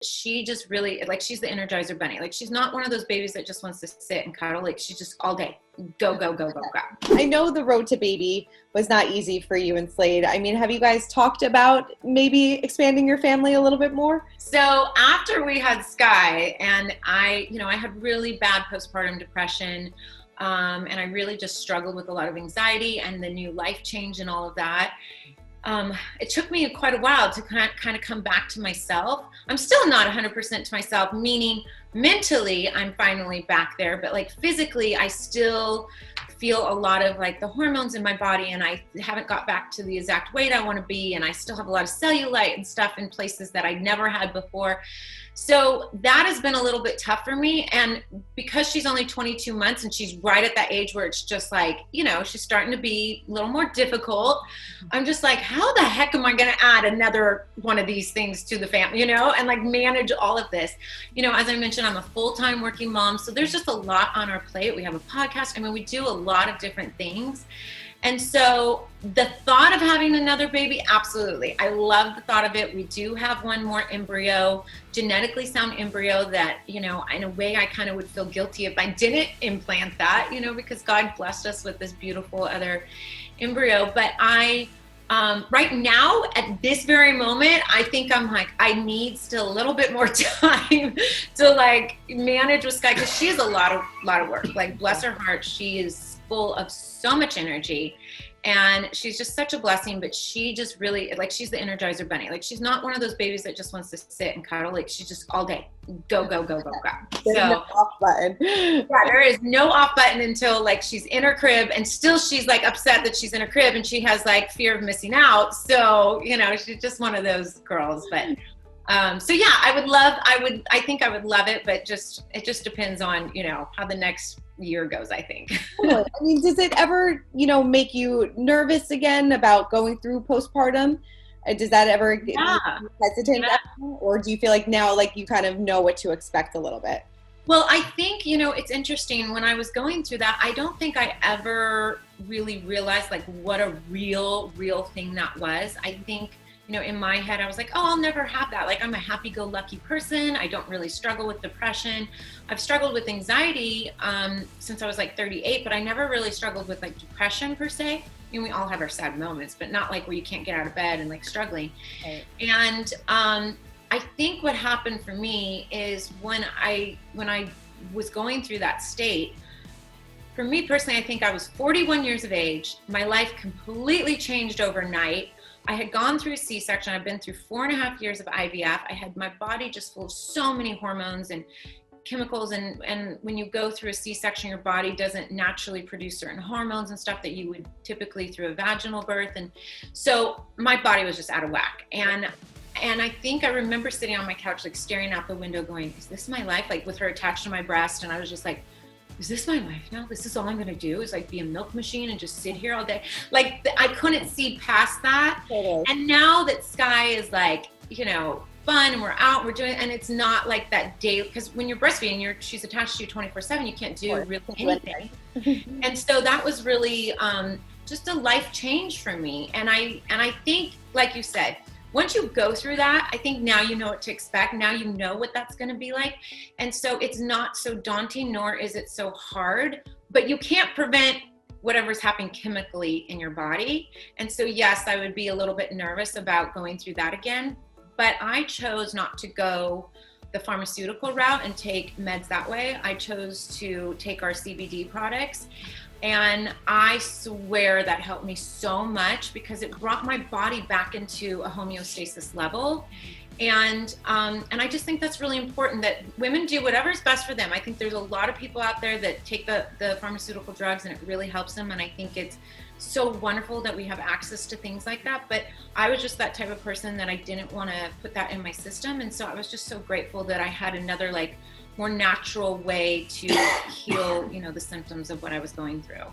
She just really, like, she's the Energizer Bunny. Like, she's not one of those babies that just wants to sit and cuddle. Like, she's just all day. Go, go, go, go, go. I know the road to baby was not easy for you and Slade. I mean, have you guys talked about maybe expanding your family a little bit more? So after we had Sky, and I had really bad postpartum depression, and I really just struggled with a lot of anxiety and the new life change and all of that. It took me quite a while to kind of come back to myself. I'm still not 100% to myself, meaning mentally I'm finally back there, but like physically I still feel a lot of like the hormones in my body, and I haven't got back to the exact weight I want to be, and I still have a lot of cellulite and stuff in places that I never had before. So that has been a little bit tough for me. And because she's only 22 months and she's right at that age where it's just like, she's starting to be a little more difficult. I'm just like, how the heck am I going to add another one of these things to the family, and like manage all of this? As I mentioned, I'm a full-time working mom. So there's just a lot on our plate. We have a podcast. I mean, we do a lot of different things. And so the thought of having another baby, absolutely. I love the thought of it. We do have one more embryo, genetically sound embryo that, in a way I kind of would feel guilty if I didn't implant that, because God blessed us with this beautiful other embryo. But right now, at this very moment, I think I'm like, I need still a little bit more time to like manage with Sky, because she has a lot of work. Like, bless her heart, she is full of so much energy, and she's just such a blessing. But she just really, like, she's the Energizer Bunny. Like, she's not one of those babies that just wants to sit and cuddle. Like, she's just all day go, go, go, go, go. There's no off button. Yeah, there is no off button until like she's in her crib, and still she's like upset that she's in her crib, and she has like fear of missing out. So she's just one of those girls. But so yeah, I think I would love it, but it just depends on how the next year goes, I think. I mean, does it ever make you nervous again about going through postpartum? Does that ever get you hesitant, or do you feel like now, like, you kind of know what to expect a little bit? Well, I think it's interesting. When I was going through that, I don't think I ever really realized like what a real thing that was. I think in my head, I was like, oh, I'll never have that. Like, I'm a happy-go-lucky person. I don't really struggle with depression. I've struggled with anxiety since I was like 38, but I never really struggled with like depression per se. We all have our sad moments, but not like where you can't get out of bed and like struggling. Right. And I think what happened for me is when I was going through that state, for me personally, I think I was 41 years of age. My life completely changed overnight. I had gone through a C-section. I've been through 4.5 years of IVF. I had my body just full of so many hormones and chemicals. And when you go through a C-section, your body doesn't naturally produce certain hormones and stuff that you would typically through a vaginal birth. And so my body was just out of whack. And I think I remember sitting on my couch, like staring out the window going, is this my life? Like, with her attached to my breast. And I was just like, is this my life now? This is all I'm going to do is like be a milk machine and just sit here all day. Like, I couldn't see past that. And now that Sky is like, fun, and we're out, we're doing, and it's not like that day, because when you're breastfeeding, she's attached to you 24/7. You can't do really anything. And so that was really just a life change for me. And I think, like you said, once you go through that, I think now you know what to expect. Now you know what that's going to be like. And so it's not so daunting, nor is it so hard, but you can't prevent whatever's happening chemically in your body. And so, yes, I would be a little bit nervous about going through that again, but I chose not to go the pharmaceutical route and take meds that way. I chose to take our CBD products. And I swear that helped me so much, because it brought my body back into a homeostasis level. And I just think that's really important, that women do whatever's best for them. I think there's a lot of people out there that take the pharmaceutical drugs and it really helps them. And I think it's so wonderful that we have access to things like that. But I was just that type of person that I didn't want to put that in my system. And so I was just so grateful that I had another like more natural way to heal, the symptoms of what I was going through.